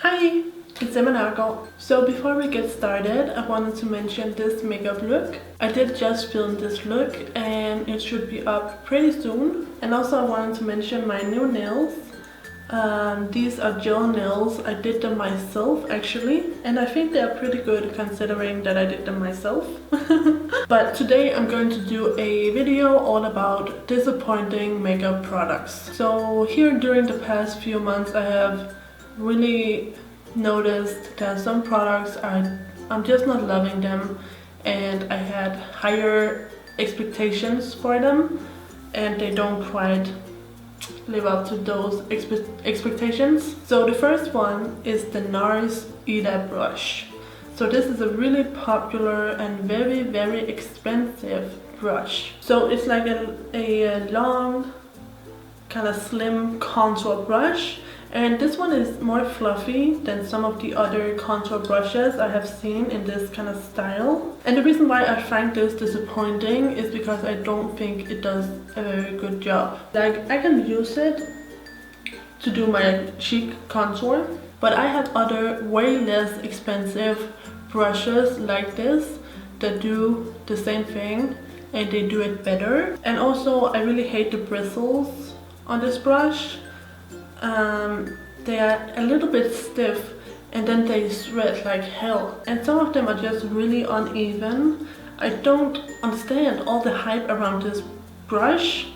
Hi, it's Nørgaard. So before we get started, I wanted to mention this makeup look. I did just film this look and it should be up pretty soon. And also I wanted to mention my new nails. These are gel nails. I did them myself actually, and I think they are pretty good considering that I did them myself. But today I'm going to do a video all about disappointing makeup products. So here during the past few months I have really noticed that some products I'm just not loving them, and I had higher expectations for them and they don't quite live up to those expectations. So the first one is the NARS Ita Brush. So this is a really popular and very expensive brush. So it's like a long kind of slim contour brush, and this one is more fluffy than some of the other contour brushes I have seen in this kind of style. And the reason why I find this disappointing is because I don't think it does a very good job. Like, I can use it to do my cheek contour, but I have other way less expensive brushes like this that do the same thing and they do it better. And also I really hate the bristles on this brush. They are a little bit stiff and then they shred like hell, and some of them are just really uneven. I don't understand all the hype around this brush.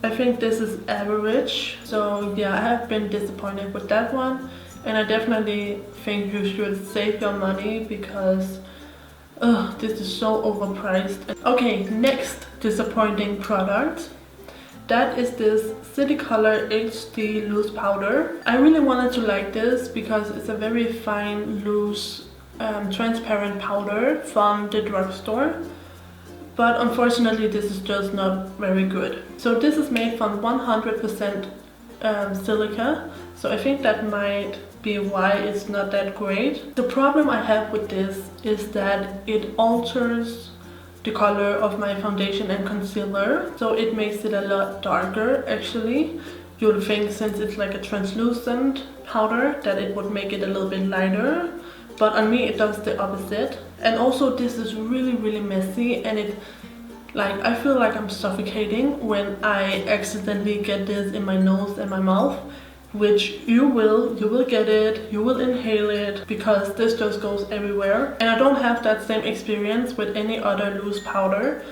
I think this is average, so yeah, I have been disappointed with that one, and I definitely think you should save your money because this is so overpriced. Okay, next disappointing product. That is this City Color HD loose powder. I really wanted to like this because it's a very fine, loose, transparent powder from the drugstore. But unfortunately this is just not very good. So this is made from 100% silica. So I think that might be why it's not that great. The problem I have with this is that it alters the color of my foundation and concealer, so it makes it a lot darker actually. You'll think since it's like a translucent powder that it would make it a little bit lighter, but on me it does the opposite. And also this is really messy, and it, like, I feel like I'm suffocating when I accidentally get this in my nose and my mouth, which you will get it, you will inhale it, because this just goes everywhere. And I don't have that same experience with any other loose powder,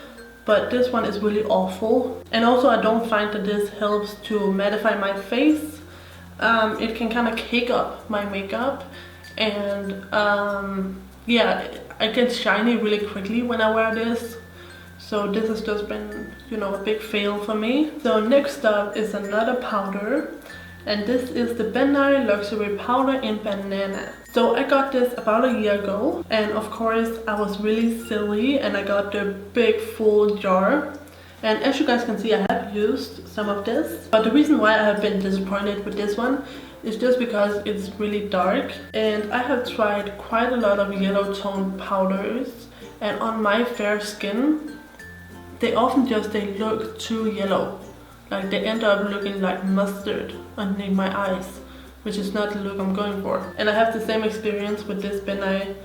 but this one is really awful. And also I don't find that this helps to mattify my face. It can kind of cake up my makeup, and yeah, I get shiny really quickly when I wear this. So this has just been, you know, a big fail for me. So next up is another powder. And this is the Benai Luxury Powder in Banana. So I got this about a year ago, and of course I was really silly and I got the big full jar. And as you guys can see, I have used some of this. But the reason why I have been disappointed with this one is just because it's really dark. And I have tried quite a lot of yellow toned powders, and on my fair skin, they often just, they look too yellow. Like, they end up looking like mustard underneath my eyes, which is not the look I'm going for. And I have the same experience with this Benai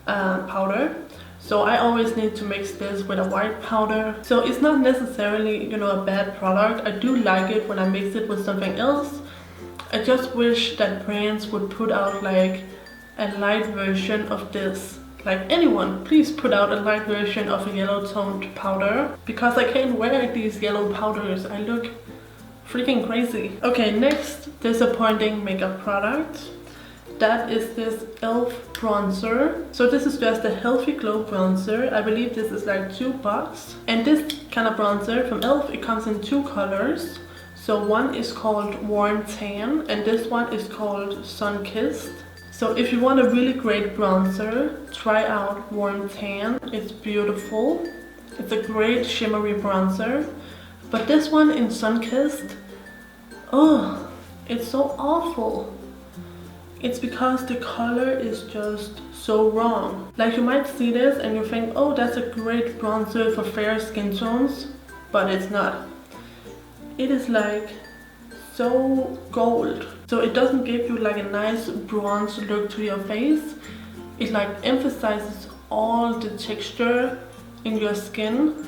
powder. So I always need to mix this with a white powder. So it's not necessarily, you know, a bad product. I do like it when I mix it with something else. I just wish that brands would put out like a light version of this. Like, anyone, please put out a light version of a yellow toned powder, because I can't wear these yellow powders. I look freaking crazy. Okay, next disappointing makeup product. That is this e.l.f. bronzer. So this is just a healthy glow bronzer. I believe this is like $2. And this kind of bronzer from e.l.f., it comes in two colors. So one is called Warm Tan and this one is called Sun Kissed. So if you want a really great bronzer, try out Warm Tan. It's beautiful. It's a great shimmery bronzer. But this one in Sun Kissed, oh, it's so awful. It's because the color is just so wrong. Like, you might see this and you think, oh, that's a great bronzer for fair skin tones, but it's not. It is like so gold. So it doesn't give you like a nice bronze look to your face. It like emphasizes all the texture in your skin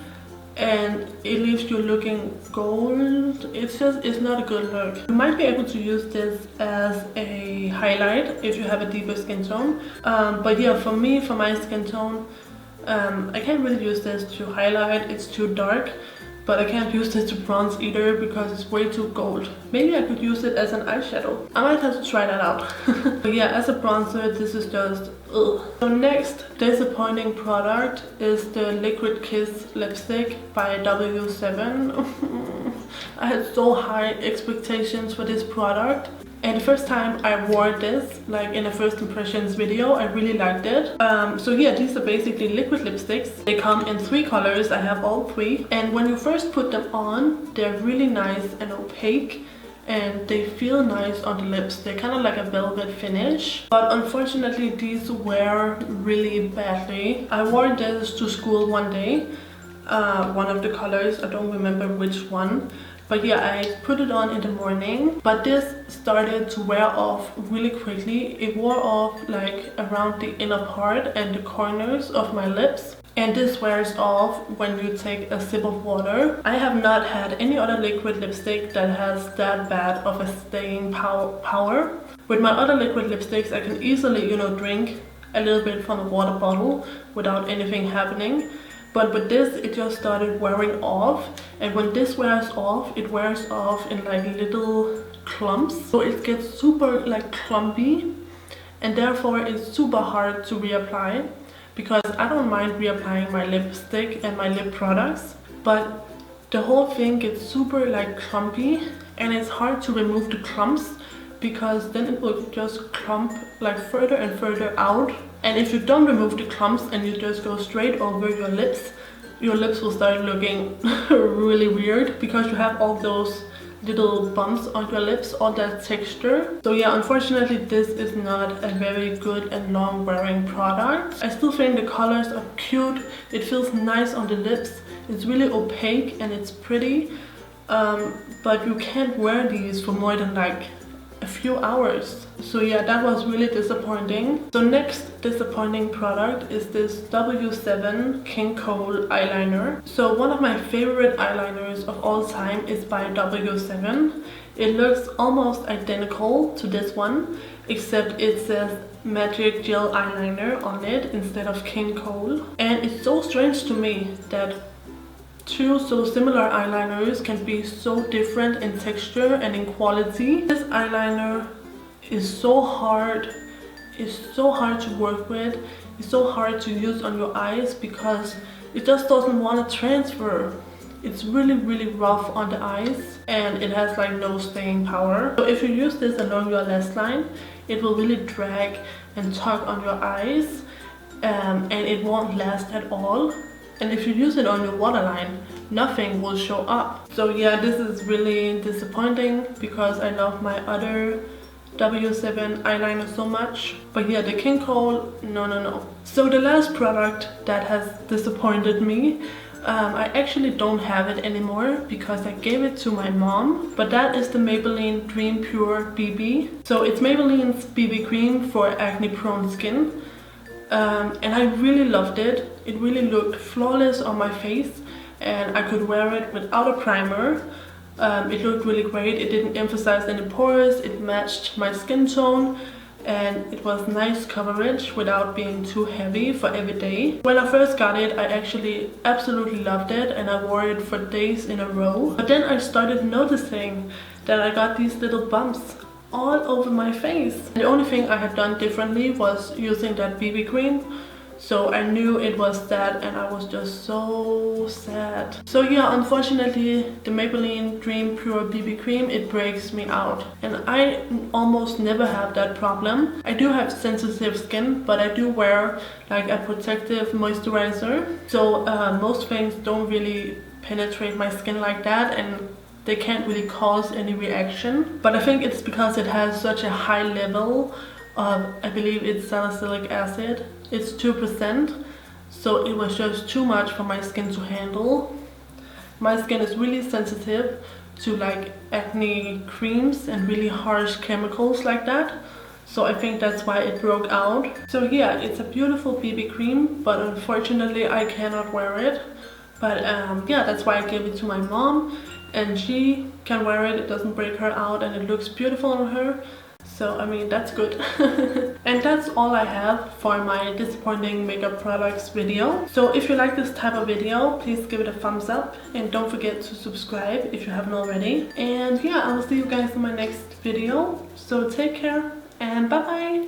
and it leaves you looking gold. It's not a good look. You might be able to use this as a highlight if you have a deeper skin tone. But yeah, for me, for my skin tone, I can't really use this to highlight. It's too dark. But I can't use this to bronze either because it's way too gold. Maybe I could use it as an eyeshadow. I might have to try that out. But yeah, as a bronzer, this is just ugh. So next disappointing product is the Liquid Kiss lipstick by W7. I had so high expectations for this product. And the first time I wore this, like in a first impressions video, I really liked it. So yeah, these are basically liquid lipsticks. They come in 3 colors, I have all 3. And when you first put them on, they're really nice and opaque. And they feel nice on the lips. They're kind of like a velvet finish. But unfortunately, these wear really badly. I wore this to school one day. One of the colors, I don't remember which one. But yeah, I put it on in the morning, but this started to wear off really quickly. It wore off like around the inner part and the corners of my lips. And this wears off when you take a sip of water. I have not had any other liquid lipstick that has that bad of a staying power. With my other liquid lipsticks, I can easily, you know, drink a little bit from a water bottle without anything happening. But with this, it just started wearing off. And when this wears off, it wears off in like little clumps. So it gets super like clumpy. And therefore it's super hard to reapply. Because I don't mind reapplying my lipstick and my lip products. But the whole thing gets super like clumpy. And it's hard to remove the clumps. Because then it will just clump like further and further out. And if you don't remove the clumps and you just go straight over your lips will start looking really weird because you have all those little bumps on your lips, all that texture. So yeah, unfortunately this is not a very good and long wearing product. I still think the colors are cute, it feels nice on the lips, it's really opaque and it's pretty, but you can't wear these for more than like a few hours. So yeah, that was really disappointing. So next disappointing product is this W7 King Kohl eyeliner. So one of my favorite eyeliners of all time is by W7. It looks almost identical to this one, except it says Magic Gel Eyeliner on it instead of King Kohl. And it's so strange to me that two so similar eyeliners can be so different in texture and in quality. This eyeliner is so hard. It's so hard to work with. It's so hard to use on your eyes because it just doesn't want to transfer. It's really rough on the eyes and it has like no staying power. So if you use this along your lash line, it will really drag and tug on your eyes and it won't last at all. And if you use it on your waterline, nothing will show up. So yeah, this is really disappointing because I love my other W7 eyeliner so much. But yeah, the King Kohl, no. So the last product that has disappointed me, I actually don't have it anymore because I gave it to my mom. But that is the Maybelline Dream Pure BB. So it's Maybelline's BB cream for acne prone skin. And I really loved it. It really looked flawless on my face and I could wear it without a primer. It looked really great. It didn't emphasize any pores. It matched my skin tone and it was nice coverage without being too heavy for every day. When I first got it, I actually absolutely loved it and I wore it for days in a row. But then I started noticing that I got these little bumps all over my face. The only thing I had done differently was using that BB cream. So I knew it was that and I was just so sad. So yeah, unfortunately the Maybelline Dream Pure BB cream, it breaks me out. And I almost never have that problem. I do have sensitive skin, but I do wear like a protective moisturizer. So most things don't really penetrate my skin like that and they can't really cause any reaction. But I think it's because it has such a high level of, I believe it's salicylic acid. It's 2%, so it was just too much for my skin to handle. My skin is really sensitive, to like acne creams and really harsh chemicals like that. So I think that's why it broke out. So yeah, it's a beautiful BB cream, but unfortunately I cannot wear it. But yeah, that's why I gave it to my mom, and she can wear it. It doesn't break her out and it looks beautiful on her. So I mean, that's good. And that's all I have for my disappointing makeup products video. So if you like this type of video, please give it a thumbs up and don't forget to subscribe if you haven't already. And yeah, I will see you guys in my next video. So take care and bye bye.